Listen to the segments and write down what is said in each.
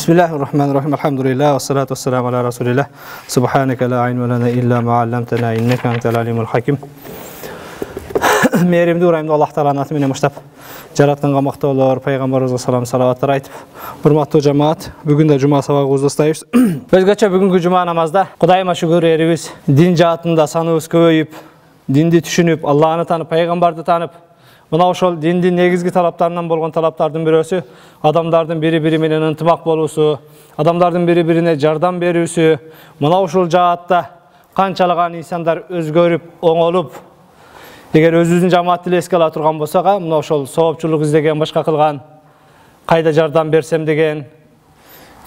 Bismillahirrahmanirrahim. Elhamdülillah ve salatu vesselamu ala Resulillah. Subhaneke la ilme lena illa ma 'allamtana inneke entel alimul hakim. Merimdi urayımda Allah Taala'nın atı menен başlap жаратканга мактоолор, пайгамбарыбызга салам салаваттар айтып, урматтуу жамаат, бүгүн да жума сабагыбызды баштайбыз. Өзгөчө бүгүнкү жума намазда Кудайыма шүгүр эрибиз, дин жаатында саныбыз көбөйүп, динди түшүнүп, Аллахны таанып, пайгамбарды таанып, мына ошол диндин негизги талаптарынан болгон талаптардын бирөөсү адамдардын бири-бири менен ынтымак болуусу, адамдардын бири-бирине жардам берүүсү. Мына ушул жаатта канчалаган инсандар өзгөрүп, оңолуп, эгер өзүбүздүн жамаатты эске ала турган болсок, мына ошол соопчулук издеген, башка кылган, кайда жардам берсем деген,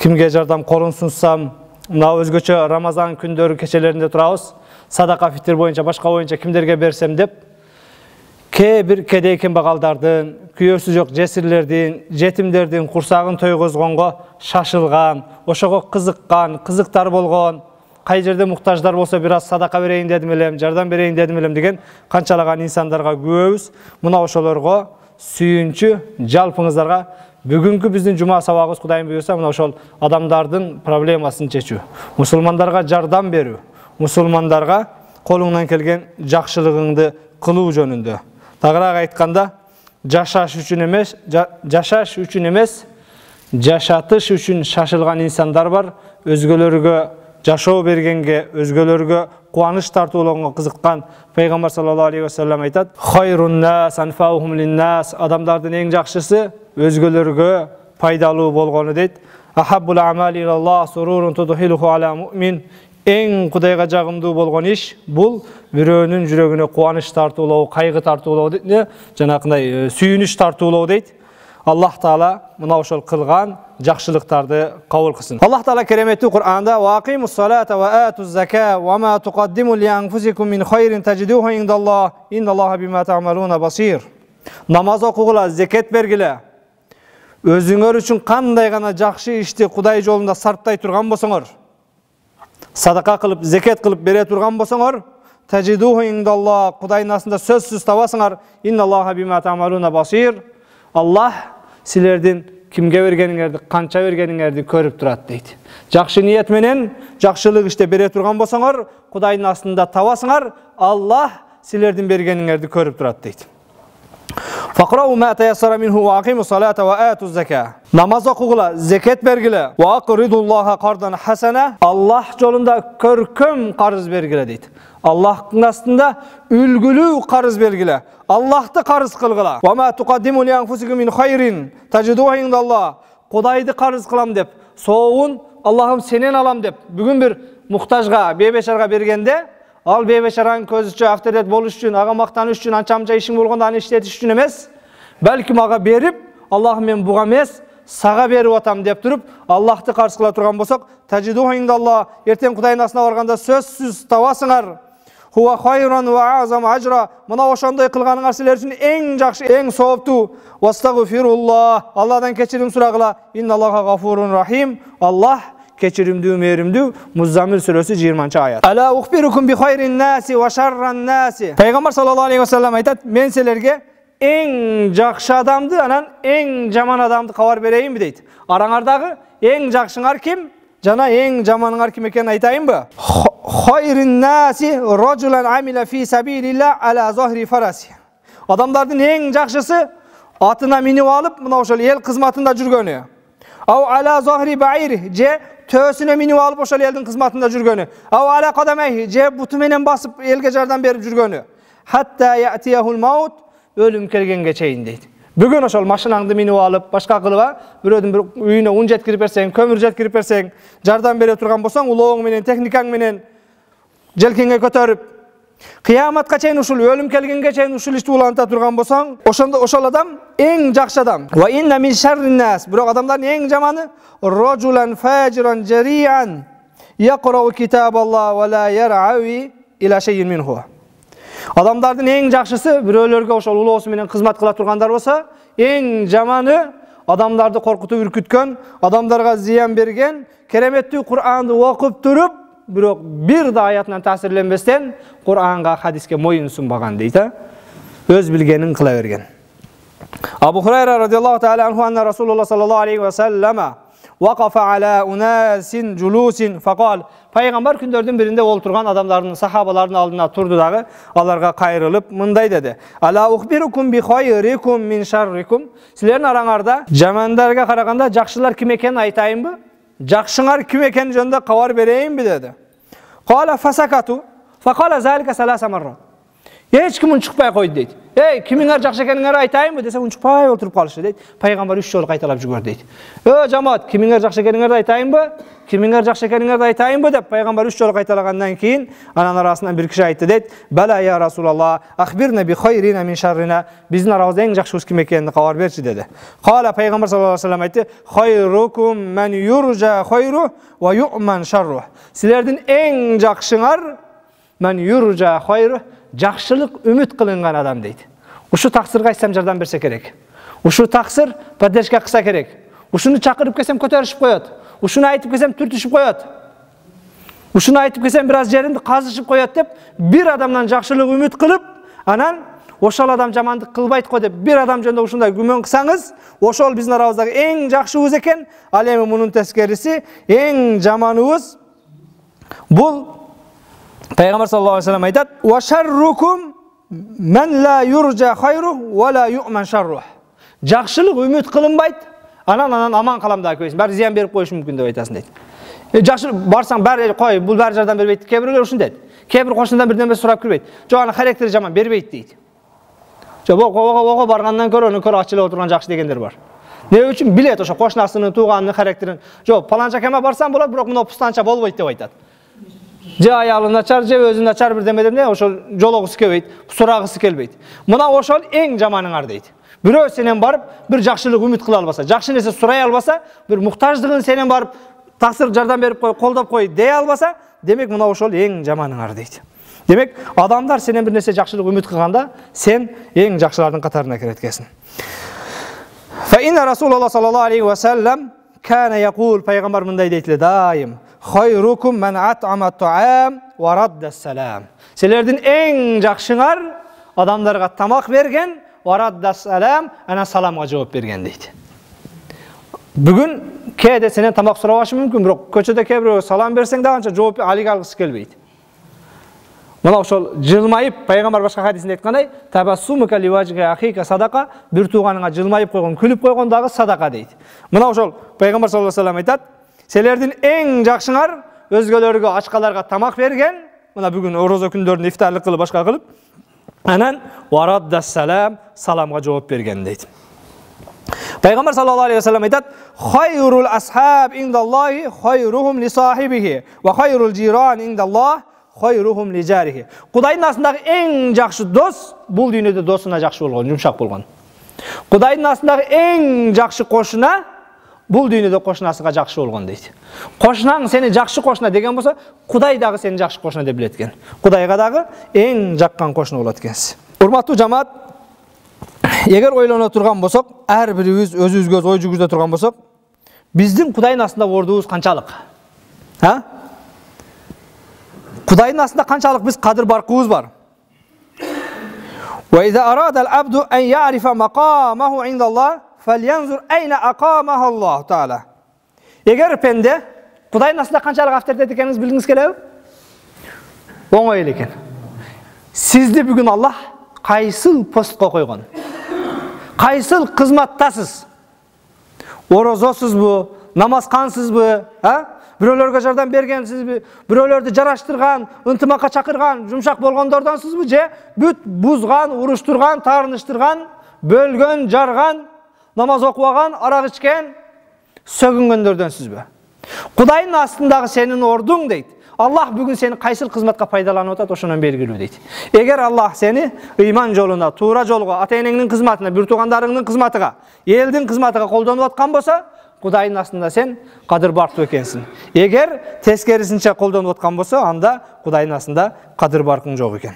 кимге жардам колун сунсам, мына өзгөчө Рамазан күндөрү кечелеринде турабыз, садака фитир боюнча, башка боюнча кимдерге берсем деп, бир кедей кембагалдардын, күйөөсү жок жесирлердин, жетимдердин курсагын тойгозгонго шашылган, ошого кызыккан, кызыктар болгон, кай жерде муктаждар болсо бир аз садака берейин дедим элем, жардам берейин дедим элем деген канчалаган инсандарга күбөбүз. Мына ошолорго сүйүнчү, жалпыңыздарга бүгүнкү биздин жума сабагыбыз Кудайым буйрса, мына ошол адамдардын проблемасын чечүү, мусулмандарга жардам берүү, мусулмандарга колуңдан келген жакшылыгыңды кылуу жөнүндө. Тагыраак айтканда, жашаш үчүн эмес, жашатыш үчүн шашылган инсандар бар. Өзгөлөргө жашоо бергенге, өзгөлөргө кубаныч тартуулоого кызыккан пайгамбар саллаллаху алейхи ва саллям айтат: "Хайрун нас анфаухум линнас", адамдардын эң жакшысы өзгөлөргө пайдалуу болгону дейт. "Ахаббул амали илаллах сурурун tudkhilhu ala mu'min", эң Кудайга жагымдуу болгон иш бул бирөөнүн жүрөгүнө кубаныч тартуулоо, кайгы тартуулоо дейт, жанакындай сүйүнүч тартуулоо дейт. Аллах Таала мына ошол кылган жакшылыктарды кабыл кылсын. Аллах Таала кереметтүү Кур'анда: "Ва акимус салата ва атуз зака ва ма туқаддиму ли анфусикум мин хайрин таджидуху индаллах инналлаха бима та'малуна басир". Намаз окугула, зекет бергиле. Өзүңөр үчүн кандай гана жакшы ишти Кудай жолунда сарптай турган болсоңор, садака кылып, зекет кылып бере турган болсоңор, таджидуху индаллах, Кудайдын астында сөзсүз табасыңар. Инналлаха бима та'малуна басир. Аллах силердин кимге бергениңерди, канча бергениңерди көрүп турат дейт. Жакшы ниет менен жакшылык иште бере турган болсоңор, Кудайдын астында табасыңар, Аллах силердин бергениңерди көрүп турат дейт. Фақрау ма таяссара минху ва акимус салата ва атуз зака. Намаз окугула, зекет бергиле. Ва акридуллаха кардан хасана. Аллах жолунда көркөм карыз бергиле дейт. Аллахтын астында үлгүлүү карыз бергиле. Аллахты карыз кылгыла. Ва ма туқаддиму ли анфусикум мин хайрин таджидуху индаллах. Кудайды карыз кылам деп, соогун Аллахым сенен алам деп, бүгүн бир муктажга, бейбешарга бергенде, ал бейбешаранын көзүчө авторитет болуш үчүн, ага мактаныш үчүн, анча-мынча ишиң болгондо аны иштетиш үчүн эмес, балким ага берип, Аллахым мен буга эмес, сага берип атам деп туруп, Аллахты карыз кыла турган болсок, таджидуху индаллах, эртең Кудайдын астына барганда сөзсүз табасыңар. Хуа хайран ва азам ажра. Мына ошондой кылганыңар силер үчүн эң жакшы, эң сооптуу. Вастагфируллах, Алладан кечирим сурагыла. Инналлаха гафурун рахим. Аллах кечиримдүү, мээримдүү. Муззамил сүрөсү 20-аят. Ала ухбирукум би хайрин наси ва шарран наси. Пайгамбар саллаллаху алейхи ва саллям айтат: "Мен силерге эң жакшы адамды, анан эң жаман адамды кабар берейинби" дейт. Араңардагы эң жакшыңар ким? Жана эң жаманыңар ким экенин айтайынбы? Хайрин наси раджулан амила фи сабилилlah ala захри фараси. Адамдардын эң жакшысы атына минип алып, мына ошол эл кызматында жүргөнү. Ау ala захри баир, же төсүнө минип алып ошол элдин кызматында жүргөнү. Ау ala кадамай, же буту менен басып элге жардам берип жүргөнү. Хатта я'тияхул маут, өлүм келгенге чейин дейт. Бүгүн ошол машинаңды минип алып, башка кылып, бирөөдүн бир үйүнө ун жеткирип берсең, көмүр жеткирип берсең, жардам бере турган болсоң, улооң менен, техникаң менен желкеңе көтөрүп, кыяматка чейин ушул өлүм келгенге чейин ушул ишти уланта турган болсоң, ошондо ошол адам эң жакшы адам. Ва инна мин шаррин нас, бирок адамдардын эң жаманы раджулан фажиран жариан яқрау китабаллах ва ла яр'ави ила шейин минху. Адамдардын эң жакшысы бирөөлөргө ошол улоосу менен кызмат кыла тургандар болсо, эң жаманы адамдарды коркутуп үркүткөн, адамдарга зыян берген, кереметтүү Кур'анды окуп туруп, бирок бир да аятынан таасирленбестен Кур'анга, хадиске моюн сунбаган дейт. Өз билгенин кыла берген. Абу Хурайра радиаллаху таала анху анна Расулуллах саллаллаху алейхи ва саллама Waqafa ala unasin julusin faqal. Peygamber kündörдүн birinde olturgan adamların, sahabaların aldına turdu dağı, alarga kayırılıp mınday dedi. Ala ukhbirukum bi khayrikum min sharrikum. Sizlerin arаңарда jamandarga karaganda jakşılar kim ekenini aytayınbı? Jakşılar kim ekeni jönde kabar bereyinbi dedi. Qala fasakatu. Faqala zalika salasa marra. Hiç kimin çıkpay koydu deydi. Ey kiminler jakşı ekenini aytayınbı dese unçukpay oturup kalıştı deydi. Peygamber 3 jol kaytalap jügör deydi. Cemaat kiminler jakşı ekenini aytayınbı? Kiminler jakşı ekenini aytayınbı dep Peygamber 3 jol kaytalagandan keyin anan arasından bir kişi aytdı deydi. Bala ya Rasulullah, akhbirna bi khayrina min sharrina. Bizdin arabızda en jakşımız kim ekenini kabar berçi dedi. Qala Peygamber sallallahu aleyhi ve sellem aytdı. Khayrukum men yurja khayruh ve yu'man sharruh. Sizlerden en jakşılar men yurja khayruh. Jakşılık ümit kılıngan adam deydi. Uşu taksırga isem jardan berse kerek. Uşu taksır paddeşke kısa kerek. Uşunu çakırıp kesem köterişip koyat. Uşunu aytıp kesem türtüşüp koyat. Uşunu aytıp kesem biraz yerinde kazışıp koyat dep bir adamdan jakşılık ümit kılıp anan oşol adam jamandık kılbayt ko dep bir adam jönde uşunday gümön kısаңыз, oşol bizdin arabızdagı en jakşыбыз eken. Al eми munun teskerisi en jamanыбыз bul Peygamber sallallahu aleyhi ve sellem aytat: "Ve şerrukum men la yurca hayruh ve la yu'man şerruh." Jakşılık ümit kılınbayt, anan aman kalam da koysun. Bar ziyan berip koyuş mümkün dep aytasın deydi. Jakşılık barsaң bar koy, bul bar jardan berbeyt. Kebirler uşun deydi. Kebir koşundan birden bir surap kirbeyt. Jo ana karakteri jaman berbeyt deydi. Jo oğa bargandan körө onu körө açılıp oturgan jakşı degenler bar. Ne üçün bilet oşo koşnasının, tuğanının karakterin. Jo palanca keme barsan bolar, birok muno pustança bolboyt dep aytat. Je ayalını açar, je özünü açar bir demedem ne, oşol jologusy kelbeyt, suragısy kelbeyt. Muna oşol en jamanıňar deydi. Birөө senen barıp bir jakşılık ümit kıla albasa, jakşı nese suray albasa, bir muhtaçdygyn senen barıp taksir jardan berip koy, koldap koy deye albasa, demek muna oşol en jamanıňar deydi. Demek adamlar senen bir nese jakşılık ümit kılganda sen en jakşılardyň katarına kiretkesin. Fa inna Rasulullah sallallahu aleyhi ve sellem kana yaqul, Peygamber mınday deytile daim: "Hayrukum men at'ama ta'am ve radda salam." Sizlerden en jakşıňar adamlarga tamak bergen ve radda salam, ana salamga jogap bergen deydi. Bugün kede senen tamak surabaşy mümkün, birok köçede kebir salam berseň da ança jogap alik algysy kelbeydi. Muna oşol jılmayıp Peygamber başka hadisinde aytkanday, "Tabassumuka li wajhi akhika sadaka." Bir tuğanyňa jılmayıp koygon, külüp koygon dagı sadaka deydi. Muna oşol Peygamber sallallahu aleyhi ve sellem aytat: "Sizlerden en jakşıňar özgelerge, açkalarga tamak bergen." Muna bugün oroza kündöründe iftarlyk kılıp başka kılıp anan "Waradda salam." salamga jogap bergen deydi. Peygamber sallallahu aleyhi ve sellem aytat: "Hayrul ashab indallahi hayruhum li sahibihi ve hayrul jiran indallah hayruhum li jarihi." Kudaýyň aslyndaky en jakşı dost bul dünýede dostuna jakşı bolgan, jumşak bolgan. Kudaýyň aslyndaky en jakşı koşuna bul dünýede koşunasyga jakşı bolgan deydi. Koşunaň seni jakşı koşuna degen bolsa, Kudaý dagı seni jakşı koşuna dep biletken. Kudaýga dagı en jakkan koşuna bolat ekens. Urmatly jamaat, eger oýlana turgan bolsak, her birimiz özübüzgө oý juguzda turgan bolsak, bizdin Kudaýyň aslynda bordubuz kançalyk? Ha? Kudaýyň aslynda kançalyk biz kadir barkybız bar. Ve iza arada al-abdu en ya'rifa maqamahu indallah falyanzur ayna aqamahu Allah Taala. Eger pende Kudaýyň aslynda kançalyk awtoritet ekeniňizi bilgiňiz kelеби? Oňoý eleken. Sizdi bugün Allah kaysyl postga koygon? Kaysyl kızmattasız? Orozosuzbu, namazkansızbı, ha? Birölerge jardan bergensizbi, birölerdi jaraştırgan, ıntımaka çakırgan, jumşak bolgondorsuzbu je büt buzgan, uruşturgan, tarnıştırgan, bölgön, jargan, namaz okuwagan, arak içken, sögüngöndördensizbi. Kudaýyň aslyndaky senin orduň deydi. Allah bugün seni kaysyl kızmatka paydalanyp atat, oşonon belgilүү deydi. Eger Allah seni iman joluna, tuura jolga, ata-eneňiň kızmatyna, bir tugandaryňyň kızmatyga, eldiň kızmatyga koldonup atkan bolsa, Kudaýyň aslynda sen kadir barkly ekensin. Eger teskerisinçe koldonup atkan bolsa, anda Kudaýyň aslynda kadir barkyň jok eken.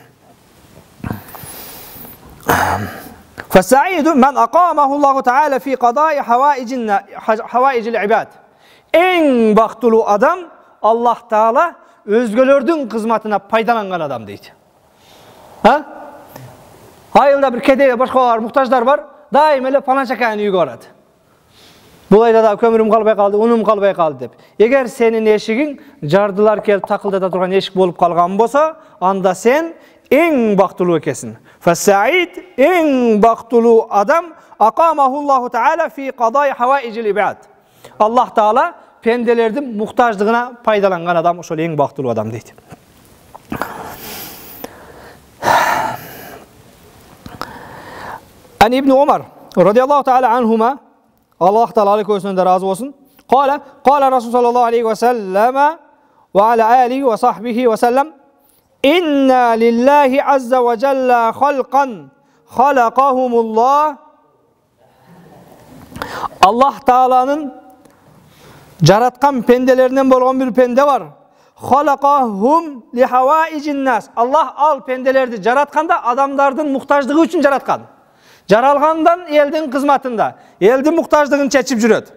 Fasaidu men aqamahu Allahu Taala fi qada'i hawaijil ibad. En baktulu adam Allah Taala özgölördün kızmatyna paydalangan adam deydi. Ha? Ayılda bir kedeye başkalar muhtaçlar var. Daim ele falança kayany üýge barady. Бұл айда да көмірім қалбай қалды, унум қалбай қалды деп. Егер сенің ешігің жардылар келіп тақылдата тұрған ешік болып қалған болса, анда сен ең бақтылы екенсің. Фасаид ең бақтылы адам aqamahullahu taala fi qada'i hawa'ijil ibad. Allah Taala pendelerдің muhtaçlığına пайдаланған адам ошол ең бақтылы адам дейді. An İbn Umar radıyallahu taala anhuma, Allah Taala aleyhisselam razı olsun. Qala Rasul sallallahu aleyhi ve sellem ve ala alihi ve sahbihi ve sellem inna lillahi azza ve cella halqan halaqahumullah. Allah Taala'nın jaratkan pendelerinden bolgan bir pende var. Halaqahum li havaicin nas. Allah al pendelerdi jaratkanda adamlardın muhtaçlığı üçün jaratkan. Jaralgandan eldin kızmatında, eldin muhtaçlığını çeçip jüröt.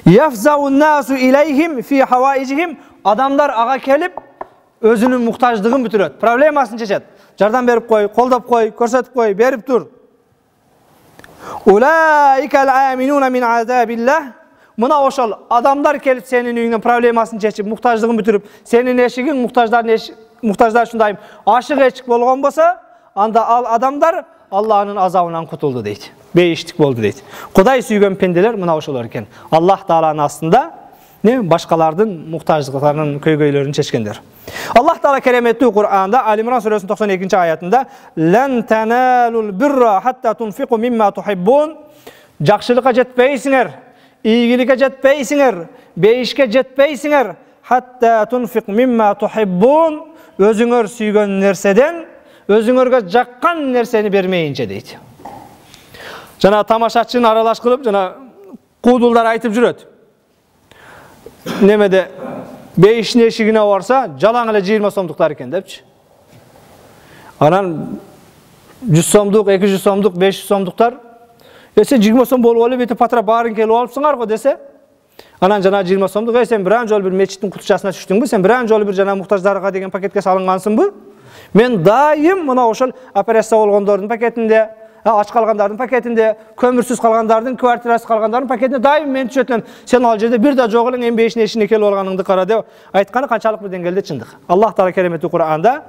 Yafzaun nasu ileyhim fi havaicihim. Adamlar ağa kelip özünün muhtaçlığını bütüröt. Problemasını çeçet. Jardan berip koy, koldap koy, körsetip koy, berip dur. Ulaikel aminuna min azabillah. Mına oşal adamlar kelip senin üyünden problemasını çeçip, muhtaçlığını bütürüp, senin eşigin muhtaçlar şundayım, aşık eşik bolgan bolsa, anda al adamlar Allah'ın azabından kutuldu deydi. Beyiştik boldu deydi. Kuday süygen pendeler mına oşalar iken. Allah Taala'nın aslında başkalarının muhtaçlıklarının köygöylerini çeşkenler. Allah Taala keremetli Kur'an'da Ali İmran suresinin 92. ayetinde "Len tenalul birra hatta tunfiqu mimma tuhibbun." Jakşılığa jetpeysiňer, iýgilige jetpeysiňer, beyişke jetpeysiňer hatta tunfiq mimma tuhibbun. Özüňөр süýgen nerseden özüňörge jakkan nerseni bermeýinçe deydi. Jana tamaşaçyny aralaş kılıp jana kudullar aytıp jüröt. Nemede beyişin eşigine varsa jalan ele 20 somduklar eken depçi. Anan 100 somduk, 200 somduk, 500 somduklar. Sen 20 som bolup alıp eti patra barın kelip alıpsыңар go dese. Anan jana 20 somduk, sen biran jol bir meçitin kutuçasına düştüңbü? Sen biran jol bir jana muhtaçlarga degen paketke salıngansınbı? Men daim mına oşol operasiya bolgondordun paketinde, aç kalgandardın paketinde, kömürsüz kalgandardın, kvartirası kalgandardın paketinde daim men düşötüm. Sen al jerde bir da jogulun en beşine eşine kelip olganыңды kara dep aytkany kançalyk bir dengelde çyndyk. Allah Taala keremetli Kur'anda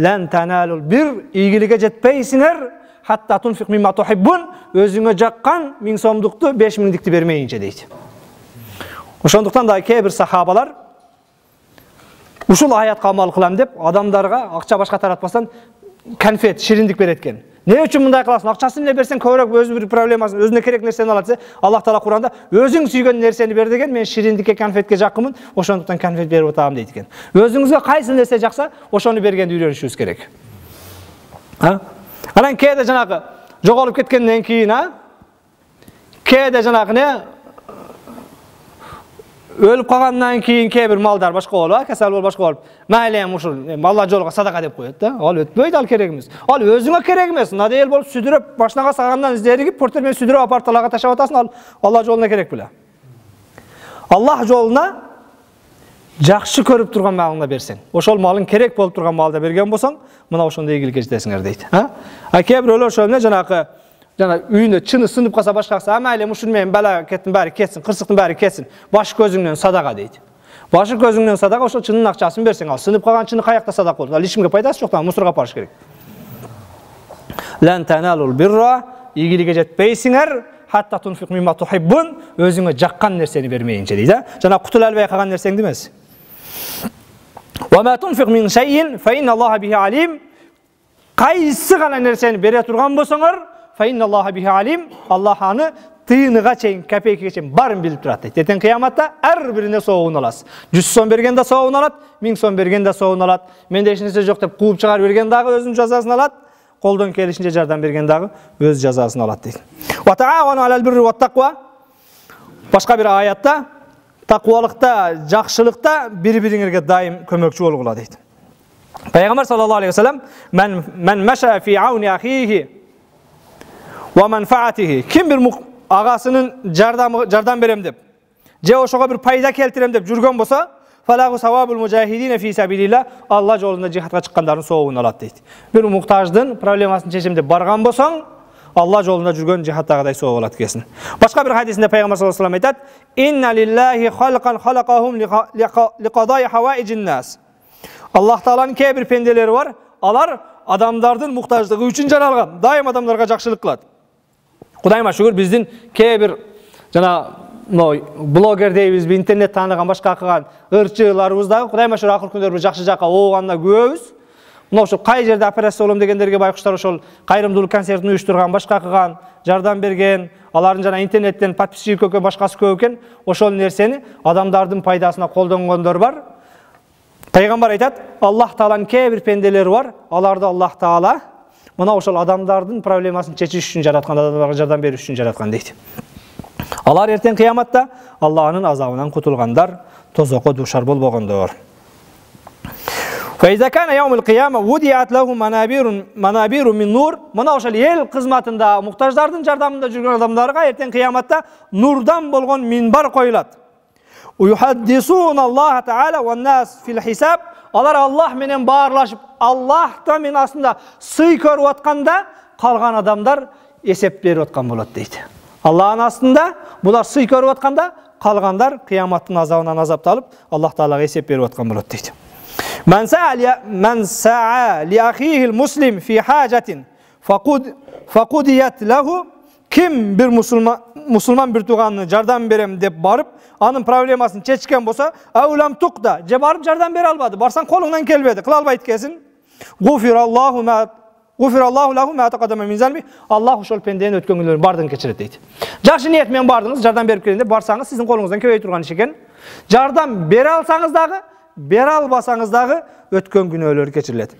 "Len tanalul bir" iýgilige jetpeysiňer hatta tunfiq mimma tuhibbun. Özüňe jakkan 1000 somduktu 5000'likti bermeýinçe deydi. Oşonduktan da bir sahabalar uşul ayatga amal kılam dep adamlarga akça başka taratmasdan konfet, şirindik beretken. Ne üçün mınday kılasın? Akçaсын ile bersen köwrek özü bir problemasın, özüne kerek nerseni alat dese, Allah Taala Kur'anda özüň süýgen nerseni ber degen, men şirindikке konfetke jakymyn, oşonduktan konfet berip otam deydi eken. Özüňizge kaýsy nerse jaksa, oşonu bergendi öýrenişiňiz kerek. Anan kede janaky jogolup ketkenden kiyin kede janaky ne ölüp kalgandan kiyin bir maldar başka olup, kesel bolup başka olup. Maýlem uşul Allah jolga sadaka dep koýat da. Al ötböýdi al keregimiz. Al özüňe kerek emes. Nadel bolup südürüp başnaga sagandan izleri gip porter men südürüp apartalaga taşap atasın, al Allah joluna kerek bile. Allah joluna jakşı körüp turgan malyňda bersen. Oşol malyň kerek bolup turgan malda bergen bolsaň, mına oşonda egilge jetesiňer deydi. Kebir öler şöyle janaky üýünde çyny sınıp kalsa başkası amaýlem uşun men bala ketdim bari ketsin, kırsıktın bari ketsin. Baş gözüňden sadaka deydi. Başı gözüňden sadaka oşo çynyň akçasyny berseň al. Sınıp kalgan çyny kaýakda sadaka bolur. Al hiçkimge paýdasy ýok da musurga aparyş kerek. Lan tanalul birra iýgilige jetpeysiňer hatta tunfiq mimma tuhibbun. Özüňe jakkan nerseni bermeýinçe deydi. Jana kutul albay kalgan nerseň demez. Wa ma tunfiq min şeyin fe innallaha bihi alim. Kaýsy gana nerseni bere turgan bolsaňar fe innallaha bihi alim. Allah any tıyыныğa çeyin, kapeyke çeyin, barın bilip durat deydi. Eten kıyamatta her birine soğuğun alas. 100 son bergen de soğuğun alat, 1000 son bergen de soğuğun alat. Mende işinizde yok deyip kuğup çıkar bergen dağı özün cazasını alat. Koldan kelişince jardan bergen dağı öz cazasını alat deydi. Wa ta'awanu alal birri wat taqwa. Başka bir ayatta takwalıkta, jakşılıkta bir-biriňerge daim kömekçi bolgula deydi. Peygamber sallallahu aleyhi ve sellem men meşa fi auni ahihi ve menfaatihi. Kim bir ağasının jardan berem dep, je oşoga bir paýda keltirem dep jurgan bolsa, falahu savabul mujahidin fi sabilillah. Allah jolunda cihatga çykkandaryň soğuğunu alat deydi. Bir muhtaçdyn problemasyny çeşim dep bargan bolsaň, Алла жолында жүрген жихадтағыдай соо болот экенсиң. Башка бир хадисинде пайгамбар саллаллаху алейхи ва саллям айтат: "Инна лиллахи халқан халақахум лиқадай хаваиджин нас." Аллах Тааланын кээ бир пенделери бар, алар адамдардын муктаждыгы үчүн жаралган, дайым адамдарга жакшылык кылат. Кудайыма шүгүр, биздин кээ бир жана блогер дейбизби, интернет тааныган башка кылган ырчыларыбыздагы Кудайыма шүгүр акыркы күндөр бир жакшы жакка ооганда көбүз. Мына ошол кай жерде операция болом дегендерге байкуштар ошол кайрымдуулук концертин уюштурган, башка кылган, жардам берген, алардын жана интернеттен подписчик көкө башкасы көп экен. Ошол нерсени адамдардын пайдасына колдонгондор бар. Пайгамбар айтат: Аллах Тааланын кээ бир пенделери бар, аларды Аллах Таала мына ошол адамдардын проблемасын чечиш үчүн жараткан, адамдарга жардам бериш үчүн жараткан дейт. Алар эртең кыяматта Аллахнын азабынан кутулгандар, тозокко дуушар болбогондор. فإذا كان يوم القيامة وضعت له منابر من نور. Мына ошол эл кызматында, муктаждардын жардамында жүргөн адамдарга эртең кыяматта нурдан болгон минбар коюлат. ويحدثون الله تعالى والناس في الحساب. Алар Аллах менен баарлашып, Аллахтан мен астында сый көрүп атканда калган адамдар эсеп берип аткан болот дейт. Аллахтын астында булар сый көрүп атканда калгандар кыяматтын азабынан азапталып, Аллах Таалага эсеп берип аткан болот дейт. من سعى لأخيه المسلم في حاجة فقضيت له. Kim bir musulman bir tuğanını jardan berem dep barıp, anın problemasını çeçken bolsa, avlam tuqda, je barıp jardan bere almadı. Barsan kolundan kelbedi, kıl albayt kesin. Gufirallahu lahu ma taqaddama min zanbi. Allah ошол пенденин өткөн күнөлөрүн бардын кечирет дейт. Жакшы ниет менен бардыңыз, жардан берип келин деп барсаңыз, сиздин колуңуздан келбей турган иш экен. Жардан бере алсаңыз дагы, бере албасаңыз дагы өткөн күнөөлөр кечирилет.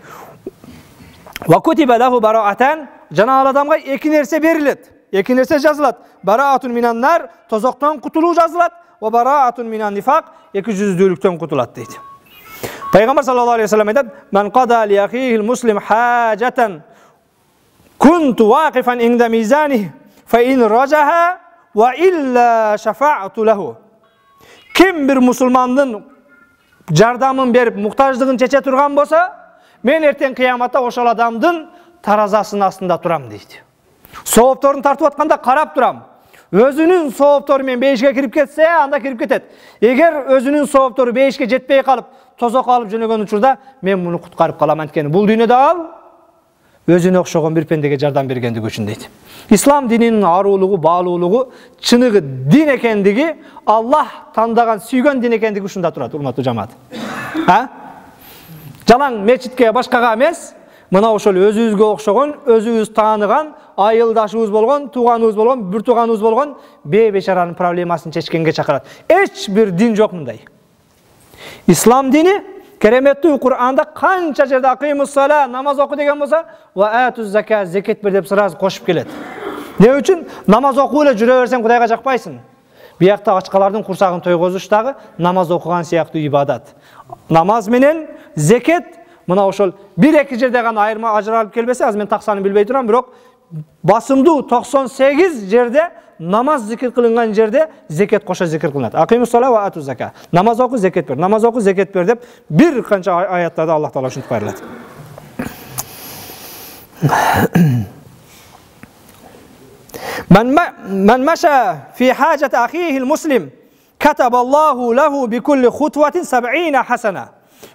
Wa kutiba lahu bara'atan. Жана ал адамга эки нерсе берилет. Эки нерсе жазылат. Бараатун минан нар, тозоктон кутулуу жазылат. Ва бараатун минан нифак, эки жүздүүлүктөн кутулат дейт. Пайгамбар саллаллаху алейхи ва саллям айтат: "Ман qada li akhihi al-muslim hajatan kuntu waqifan inda mizanihi fa in rajaha wa illa shafa'tu lahu." Kim bir musulmandын жардамын берип, муктаждыгын чече турган болса, мен эртең кыяматта ошол адамдын таразасынын астында турам дейт. Соопторун тартып атканда карап турам. Өзүнүн сооптору менен бейишке кирип кетсе, анда кирип кетет. Эгер өзүнүн сооптору бейишке жетпей калып, тозок алып жөнөгөн учурда, мен муну куткарып калам, анткени бул дүйнөдө ал өзүнө окшогон бир пендеге жардам бергендиги үчүн дейт. Ислам дининин аруулугу, баалуулугу, чыныгы дин экендиги, Аллах тандаган, сүйгөн дин экендиги ушунда турат, урматтуу жамаат. Жалаң мечитке, башкага эмес, мына ошол өзүбүзгө окшогон, өзүбүз тааныган, айылдашыбыз болгон, тууганыбыз болгон, бир тууганыбыз болгон бейбечаранын проблемасын чечкенге чакырат. Эч бир дин жок мындай. Ислам дини кереметтүү Кур'анда канча жерде акыймус сала, намаз оку деген болса, ва атуз закат, зекет бер деп сразу кошуп келет. Не үчүн? Намаз окуу эле жүрө берсең Кудайга жакпайсың. Биякта ачкалардын курсагын тойгозуш дагы намаз окуган сыяктуу ибадат. Намаз менен зекет мына ошол бир-эки жерде гана айырма ажыралып келбесе, аз мен таксаны билбей турам, бирок басымдуу 98 жерде намаз зикир кылынган жерде зекет кошо зикир кылынат. Акыймус сала ва атуз закат. Намаз оку, зекет бер. Намаз оку, зекет бер деп бир канча аяттарда Аллах Таала ушинтип байырлат. من مشى في حاجة أخيه المسلم كتب الله له بكل خطوة 70 حسنة.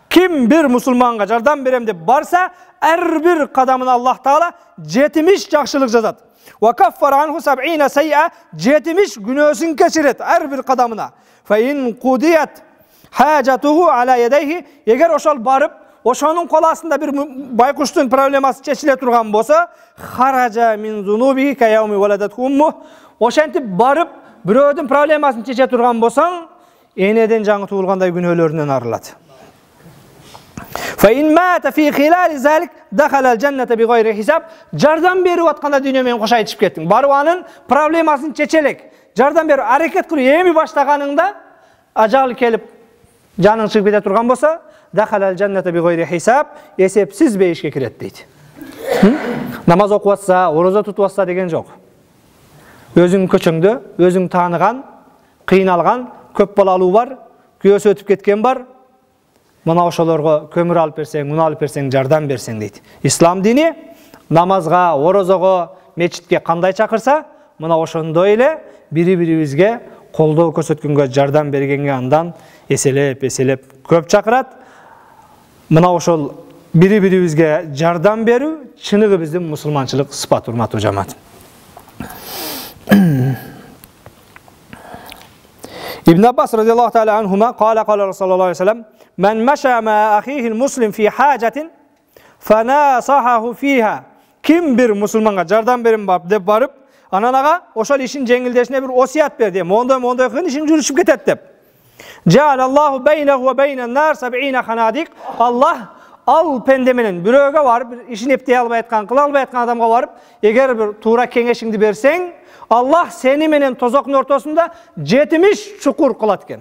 Kim bir musulmanga jardam berem dep barsa, her bir kadamına Allah Taala 70 jakşılık жазат. Wa kaffara anhu 70 sayyi'a, 70 günөөsүн keçiret her bir kadamına. Fa in qudiyat hajatuhu ala yadayhi, eger oşol barıp ошонун кол астында бир байкуштун проблемасы чечиле турган болсо, хаража мин зунубихи ка яуми валадатху умму, ошентип барып бирөөдүн проблемасын чече турган болсоң, энеден жаңы туулгандай күнөөлөрүнөн арылат. Fa in mata fi khilal zalik dakhala al-jannata bighayri hisab. Жардам берип атканда дүйнө менен кошо айтып кеттиң. Барып анын проблемасын чечелек. Жардам берип аракет кылып эми баштаганыңда ажал келип жаның чыгып кете турган болсо, dakhala al-jannata bighayri hisab, эсепсиз бейишке кирет дейт. Намаз окуп атса, орозо тутуп атса деген жок. Өзүң көчөңдө, өзүң тааныган, кыйналган, көп балалуу бар, күйөөсү өтүп кеткен бар. Мына ошолорго көмүр алып берсең, муну алып берсең, жардам берсең дейт. Ислам дини намазга, орозого, мечитке кандай чакырса, мына ошондой эле бири-бирибизге колдоо көрсөткөнгө, жардам бергенге андан эселеп көп чакырат. Мына ошол бири-бирибизге жардам берүү чыныгы биздин мусулманчылык сыпаты, урматтуу жамаат. İbn Abbas radıyallahu teala anhuma kâle Resulullah aleyhi ve sellem men meşâ mâ ahîhil muslim fî hâcetin fenâsahahu fîhâ. Kim bir musulmanga jardam berim dep barıp ananaga oşol işin jеңилдешине bir osiyat berdi. Mondoy kılın işin жүрүшүп ketet dep. Cealallahu beynehu ve beynen nar 70 hanadik. Allah al pendeminin biröge varıp işin eptey albay atkan, kıla albay atkan adamga varıp eger bir tuğra kengeşingdi berseň Allah seni menen tozokun ortasında 70 çukur kılat eken.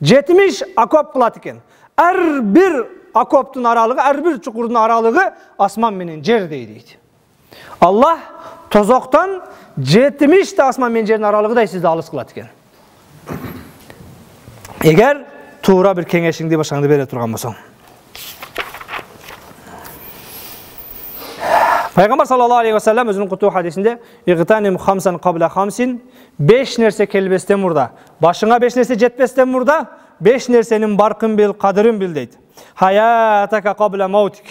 70 akop kılat eken. Her bir akoptun aralığı, her bir çukurun aralığı asman menen jer deydi. Allah tozoktan 70 de asman menen jerin aralığı da sizde alыс kılat eken. Eger tuğra bir kengeşingdi başаңды bere turgan bolsoň. Peygamber sallallahu aleyhi ve sellem özünün kutu hadisinde "İgtanim khamsan qabla khamsin" 5 nerse kelbesden burada. Başına 5 nerse jetbesden burada. 5 nersenin barkın bil, kadırın bil deydi. Hayataka qabla mautik.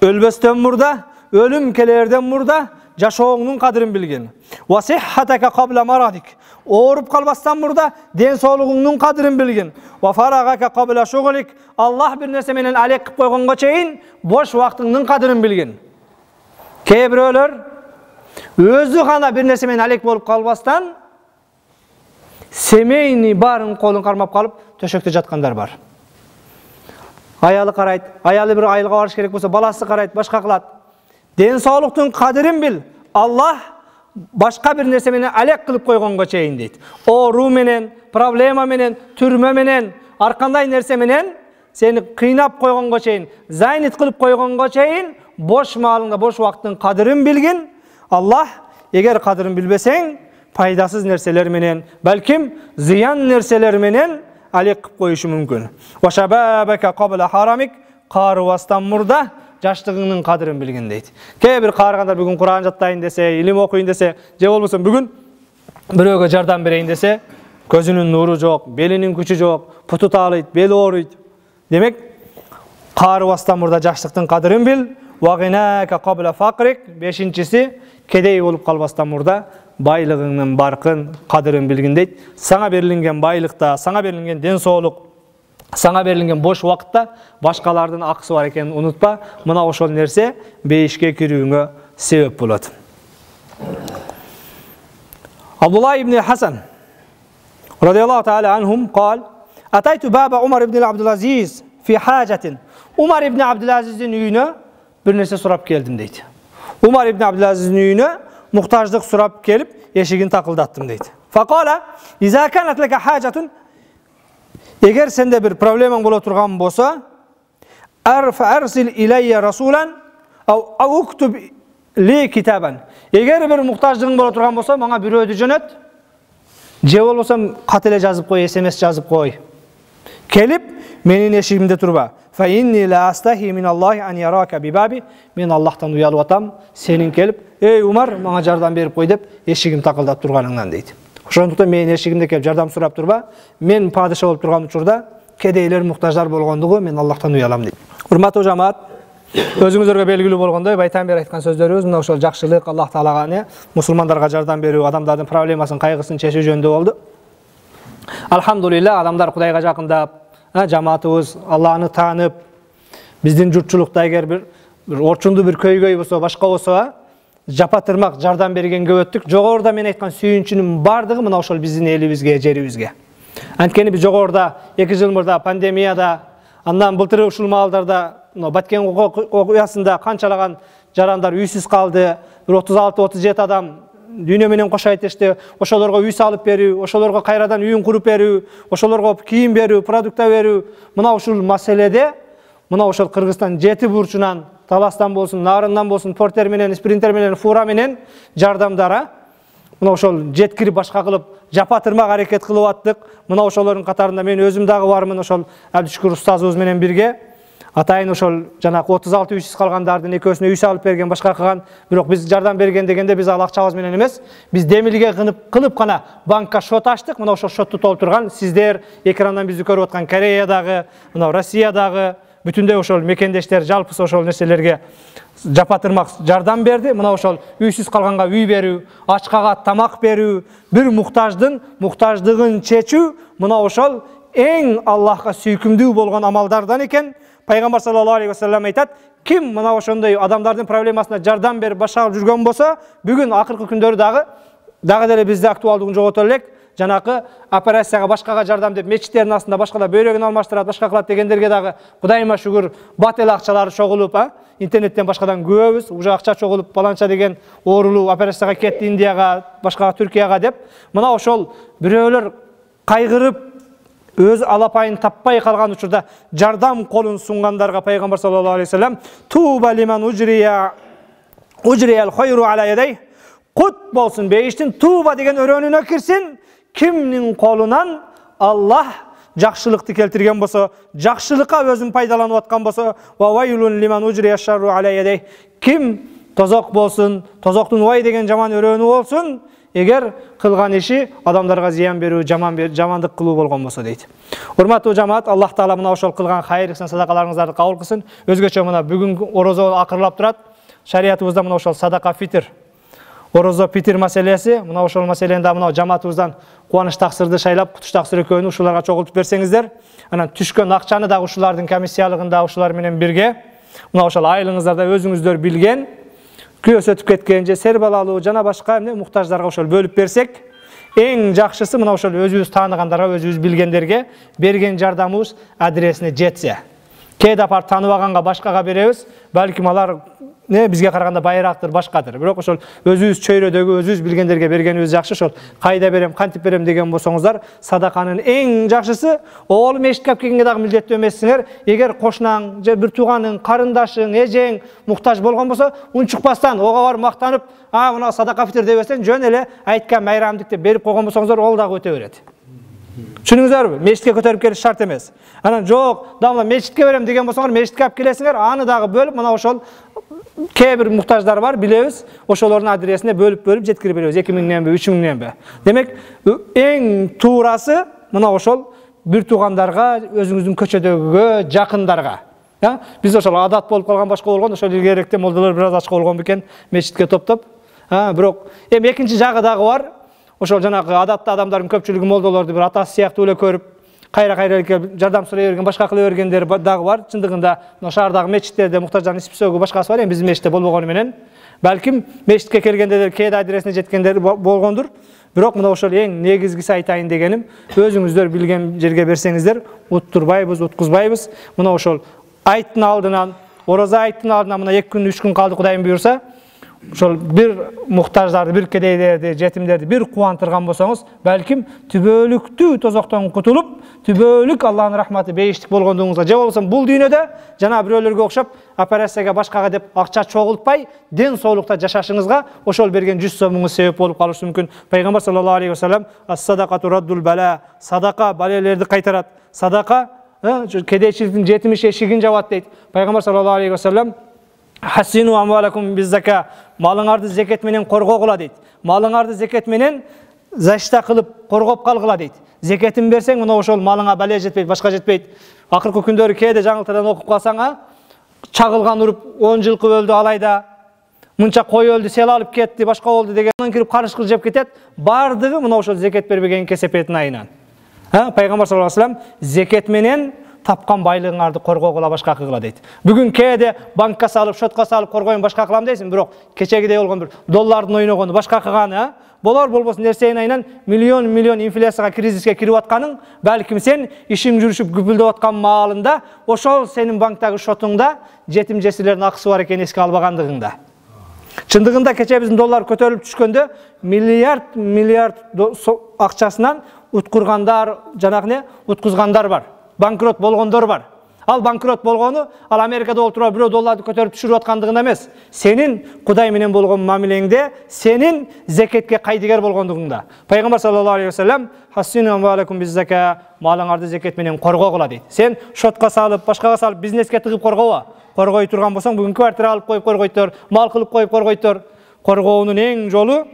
Ölbesden burada, ölüm kelerden burada, jaşoğunun kadırın bilgin. Wa sihhataka qabla maradik. Oğurup kalbastan burada, den soğluğunun kadırın bilgin. Wa faragaka qabla şugulik. Allah bir nerse menen alek kıp koygonga çeyin, boş vaktının kadırın bilgin. Keybiröler özü gana bir nerse menen alek bolup kalbastan semeyni barın kolun karmap kalıp töşöktө jatkandar bar. Ayalı karayt, ayalı bir ayılga barış gerek bolsa balası karayt, başka kılat. Den soğluktun kadırın bil. Allah başka bir nerse menen alek kılıp koygonga çeyin deydi. Oru menen, problema menen, türme menen, arkanday nerse menen seni kıynap koygonga çeyin, zaynit kılıp koygonga çeyin, boş malında, boş vaktın kadırın bilgin. Allah eger kadırın bilbeseň, paydasız nerseler menen, belkim ziyan nerseler menen alek kılıp koyuşu mümkün. Wa shababaka qabla haramik, qarıwastan murda jaşlığının kadırın bilgin deydi. Kebir qarıgandar bugün Kur'an jattayın dese, ilim okuyun dese, je bolbosa bugün biröge jardam bereyin dese, gözünün nuru jok, belinin güçü jok, putu taalayt, beli ooruyt. Demek qarıwastan murda jaşlıktın kadırın bil. Wa ghinaka qabla faqrik. Beşinçisi kedey bolup kalbastan murda baylığının barkın kadırın bilgin deydi. Sana berilingen baylыкta, sana berilingen den soğluk, sana berilingen boş vaktta başkalardan akısı var ekenini unutpa. Mına oşol nerse beyişke kirүүңө sebep bolat. Abdullah ibn Hasan radıyallahu teala anhum قال Ataytu baba Umar ibn Abdülaziz fi hacetin. Umar ibn Abdülaziz'in üyüne bir nerse sorap geldim deydi. Umar ibn Abdülaziz'in üyüne muhtaçlık sorap gelip eşigini takıldattım deydi. Faqala iza kanat laka hacetun, eger sende bir problemin bola turgan bolsa ersil ilayya rasulan aw uktub li kitaban. Eger bir muhtaçlığın bola turgan bolsa bana bir ödü jönöt. Je bolbosam katele жазып koy, SMS жазып koy. Kelip menin eşigimde turba. Fa inni la astahi min Allah an yaraka bi babi. Men Allah'tan uyalıp atam, senin kelip, "Ey Umar, bana jardam berip koy" dep eşigim takıldap turganыңdan deydi. Ошондуктан menin eşigimde kelip jardam surap turba. Men padişah bolup turgan учурда kedeyler muhtaçlar bolgondugu men Allah'tan uyalam deydi. Urmatуу жамаат, özüңүзөргө белгилүү болгондой байдан бери айткан сөздөрүбүз мына ошол жакшылык, Аллах Таалага мусулмандарга жардам берүү, адамдардын проблемасын, кайгысын чечүү жөнүндө болду. Alhamdulillah, adamlar Kudayga jakындап, жамаатыбыз Алланы таанып, биздин журтчулукта эгер bir орчунду bir көйгөй болсо, башка болсо, жапатырмак жардам бергенге өттүк. Жогоруда мен айткан сүйүнчүнүн бардыгы мына ошол биздин элибизге, жерибизге. Анткени биз жогоруда 2 жыл мурда пандемияда, андан былтыр ушул маалдарда, Баткен окуясында канчалаган жарандар үйсүз калды. 36-37 адам дүйнө менен кош айтышты. Ошолорго үй салып берүү, ошолорго кайрадан үйүн куруп берүү, ошолорго кийим берүү, продукта берүү. Мына ушул маселеде, мына ошол Кыргызстан 7 бурчунан, Таластан болсун, Нарындан болсун, Портер менен, Спринтер менен, Фура менен жардамдара мына ошол жеткирип башка кылып, жапатырмак аракет кылып аттык. Мына ошолордун катарында мен өзүм дагы бармын, ошол Абдышкур устазыбыз менен бирге. атайын ошол жанагы 36 үйсүз калгандардын экөөсүнө үй салып берген, башка кылган. Бирок биз жардам берген дегенде биз ал акчабыз менен эмес, биз демилге кылып гана банкка шот ачтык. Мына ошол шотту толтурган сиздер, экрандан бизди көрүп аткан Кореядагы, мына Россиядагы бүтүндөй ошол мекендештер жалпысы ошол нерселерге жапатырмак жардам берди. Мына ошол үйсүз калганга үй берүү, ачкага тамак берүү, бир муктаждыгын чечүү, мына ошол эң Аллахка сүйкүмдүү болгон амалдардан экен. Пайгамбар саллаллаху алейхи ва саллям айтат: ким мына ошондой адамдардын проблемасына жардам берип башалып жүргөн болсо, бүгүн акыркы күндөрү дагы деле бизде актуалдыгын жогото элек. Жанакы операцияга башкага жардам деп мечиттердин астында башкалар бөйрөгүн алмаштырат, башка кылат дегендерге дагы Кудайыма шүгүр бат эле акчалары чогулуп, интернеттен башкадан көрөбүз. Уже акча чогулуп, баланча деген оорулуу операцияга кетти Индияга, башка Түркияга деп. Мына ошол бирөөлөр кайгырып, өз алапайын таппай калган учурда жардам колун сунгандарга Пайгамбар саллаллаху алейхи ва саллям: "Туба лиман уджриял хайру ала ядей." Кут болсун, бейиштин туба деген өрөөнүнө кирсин, кимнин колунан Аллах жакшылыкты келтирген болсо, жакшылыкка өзүн пайдаланып аткан болсо, ва вайлун лиман уджрия шарру ала ядей. Ким тозок болсун, тозоктун вай деген жаман өрөөнү болсун, эгер кылган иши адамдарга зыян берүү, жамандык кылуу болгон болсо дейт. Урматтуу жамаат, Аллах Таала мына ошол кылган хайыр ыксан садакаларыңыздарды кабыл кылсын. Өзгөчө мына бүгүнкү орозо акырлап турат. Шариятыбызда мына ошол садака фитр, орозо питир маселеси, мына ошол маселени мына жамаатыбыздан Кубаныч Таксырды шайлап, Кутуш Таксыр экөөнү ушуларга чогултуп берсеңиздер, анан түшкөн акчаны да ушулардын комиссиялыгында ушулар менен бирге мына ошол айлыгыңыздарда өзүңүздөр билген күйөөс өтүп кеткен же сер балалуу жана башка эмне муктаждарга ошол бөлүп берсек, эң жакшысы мына ошол өзүбүз тааныгандарга, өзүбүз билгендерге берген жардамыбыз адресине жетсе. Кээде апарып тааныбаганга башкага беребиз, балким алар бизге караганда байырактыр, башкадыр. Бирок ошол өзүбүз чөйрөдөгү, өзүбүз билгендерге бергенибиз жакшы. Ошол кайда берем, кантип берем деген болсоңуздар, садаканын эң жакшысы ол мешитке алып келгенге дагы милдеттүү эмессиңер. Эгер кошунаң же бир тууганың, карындашың, эжең муктаж болгон болсо, унчукпастан ого барып мактанып, мына садака фитир деп берсең, жөн эле айткан майрамдык деп берип койгон болсоңуздар, ол дагы өтө берет. Түшүнүңүздөрбү? Мешитке көтөрүп келиш шарт эмес. Анан жок, дамла мешитке берем деген болсоңор, мешитке алып келесиңер, аны дагы бөлүп, мына ошол кээ бир муктаждар бар, билебиз, ошолордун адресине бөлүп жеткирип беребиз. 2000-ненби, 3000-ненби. Демек, эң туурасы мына ошол бир туугандарга, өзүңүздүн көчөдөгүгө, жакындарга. Биз ошол адат болуп калган башка болгон, ошол илгеректе молдолор бир аз ачка болгон бекен, мешитке топтоп. Бирок экинчи жагы дагы бар. Ошол жанагы адатта адамдардын көпчүлүгү молдолорду бир атасы сыяктуу эле көрүп, кайра келип жардам сурай берген, башка кыла бергендер дагы бар. Чындыгында шаардагы мечиттерде муктаждардын списогу башкасы бар, эми биздин мечитте болбогону менен, балким мечитке келгенде кээде адресине жеткендер болгондур. Бирок мына ошол эң негизгиси айтайын дегеним, өзүңүздөр билген жерге берсеңиздер, уттурбайбыз, уткузбайбыз. Мына ошол айттын алдынан, ороза айттын алдынан мына 2 күн, 3 күн калды, Кудайым буйрса, ошол бир муктаждарды, бир кедейлерди, жетимдерди бир кубантырган болсоңуз, балким түбөлүктүү тозоктон кутулуп, түбөлүк Аллахтын рахматы бейиштик болгондугуңузга, же болбосо бул дүйнөдө жана бирөөлөргө окшоп операцияга башкага деп акча чогултпай, ден соолукта жашашыңызга ошол берген 100 сомуңуз себеп болуп калышы мүмкүн. Пайгамбар саллаллаху алейхи ва саллям: "Ас-садакату раддул бала." Садака балелерди кайтарат. Садака кедейчиликтин жетимиш эшигин жабат дейт. Пайгамбар саллаллаху алейхи ва саллям: "Хасину амвалакум биз-зака." Малыңарды зекет менен коргогула дейт. Малыңарды зекет менен защита кылып, коргоп калгыла дейт. Зекетин берсең, мына ошол малыңа бале жетпейт, башка жетпейт. Акыркы күндөрү кээде жаңылыктардан окуп калсаң, чагылган уруп 10 жылкы өлдү алайда, мынча кой өлдү, сел алып кетти, башка болду дегенден кирип карышкы жеп кетет. Бардыгы мына ошол зекет бербеген кесепеттин айынан. Пайгамбар саллаллаху алейхи ва саллям зекет менен тапкан байлыгыңарды коргогула, башка кылгыла дейт. Бүгүн кээде банкка салып, шотко салып коргоюн, башка кылам дейсиң, бирок кечегидей болгон бир доллардын ойногону, башка кылганы, болор болбосун нерсенин айынан миллион инфляцияга, кризиске кирип атканың, балким сен ишиң жүрүшүп күпүлдөп аткан маалында ошол сенин банктагы шотуңда жетим жесирлердин акысы бар экенин эске албагандыгыңда. Чындыгында кече биздин доллар көтөрүлүп түшкөндө миллиард акчасынан уткургандар, жанагы уткузгандар бар. Банкрот болгондор бар. Ал банкрот болгону, ал Америкада отуруп бирөө долларды көтөрүп түшүрүп аткандыгында эмес. Сенин Кудай менен болгон мамилеңде, сенин зекетке кайдыгер болгондугуңда. Пайгамбар саллаллаху алейхи ва саллям хассину амвалакум биз-зака, малыңарды зекет менен коргогула дейт. Сен шотка салып, башкага салып, бизнеске тыгып коргоба. Коргой турган болсоң, бүгүн квартира алып коюп коргойтор, мал кылып коюп коргойтор. Коргоонун эң жолу,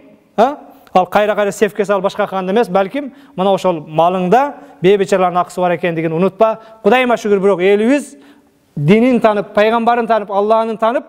ал кайра сефке салып башка кылганда эмес, балким мына ошол малыңда бейбечалардын акысы бар экендигин унутпа. Кудайыма шүгүр, бирок элибиз динин танып, пайгамбарын танып, Аллахын танып,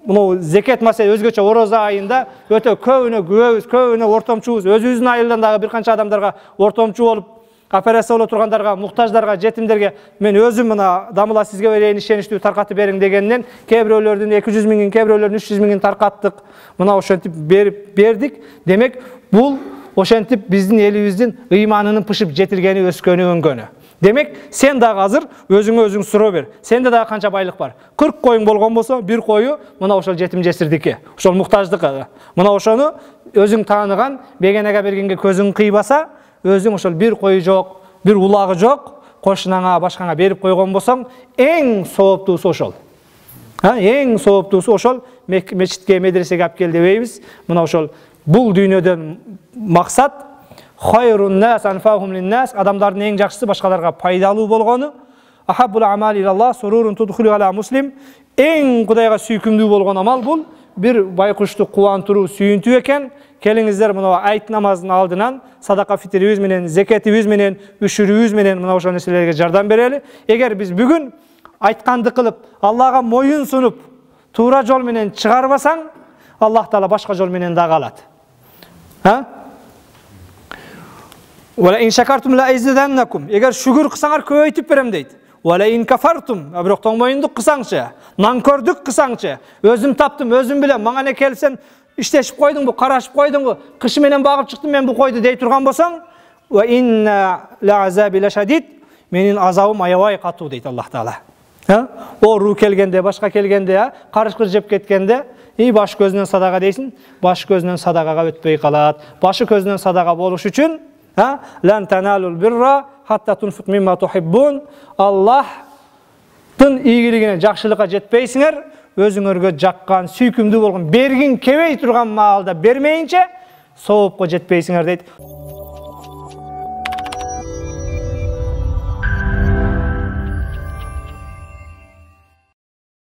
мына зекет маселе өзгөчө ороза айында өтө көбүнө күбөбүз, көбүнө ортомчубуз. Өзүбүздүн айылдан дагы бир канча адамдарга ортомчу болуп, операция боло тургандарга, муктаждарга, жетимдерге мен өзүм мына дамыла сизге берейин ишеничтүү таркатып бериң дегенден кээ бирөөлөрдүн 200 миңин, кээ бирөөлөрдүн 300 миңин таркаттык. Мына ошентип бердик. Демек, бул ошентип биздин элибиздин ыйманынын пышып жетилгени, өскөнү, өнгөнү. Демек, сен дагы азыр өзүңө өзүң суроо бер. Сенде дагы канча байлык бар? 40 коюң болгон болсо, бир кою мына ошол жетим жесирдики, ошол муктаждыкы. Мына ошону өзүң тааныган, бегенеге бергенге көзүң кыйбаса, өзүң ошол бир кою жок, бир улагы жок, кошунаңа, башкаңа берип койгон болсоң, эң сооптуусу ошол. Эң сооптуусу ошол мечитке, медресеге алып кел дебейбиз. Мына ошол бул дүйнөдөн максат хайрун нас анфахум линнас, адамдардын эң жакшысы башкаларга пайдалуу болгону. Ахаббул амали илаллах сурурун tudkhulu ala muslim. Эң Кудайга сүйкүмдүү болгон амал бул бир байкушту кубантыруу, сүйүнтүү экен. Келиңиздер мына айт намазынын алдынан садака фитрибиз менен, зекетибиз менен, үшүрүбүз менен мына ошол нерселерге жардам берели. Эгер биз бүгүн айтканды кылып, Аллага моюн сунуп, туура жол менен чыгарбасаң, Аллах Таала башка жол менен дагы алат. Вала ин шакартум ла азиданнакум. Эгер шүгүр кылсаңар көбөйтүп берем дейт. Вала ин кафартум, бирок тоңмоюндук кылсаңчы, нанкөрдүк кылсаңчы, өзүм таптым, өзүм билем, мага не келсен иштешип койдуңбу, карашып койдуңбу, кышы менен багып чыктым мен бу койду дей турган болсоң, ва инна ла азаби ла шадид, менин азабым аябай катуу дейт Аллах Таала. Оору келгенде, башка келгенде, карышкыр жеп кеткенде, баш көзүнөн садака дейсин, баш көзүнөн садакага өтпөй калат. Башы көзүнөн садака болуш үчүн лан таналул бирра хатта тунфиq мимма тухиббун. Аллахтын ийгилигине, жакшылыкка жетпейсиңер, өзүңөргө жаккан, сүйкүмдүү болгон, бергин кебей турган маалда бермейинче соопко жетпейсиңер дейт.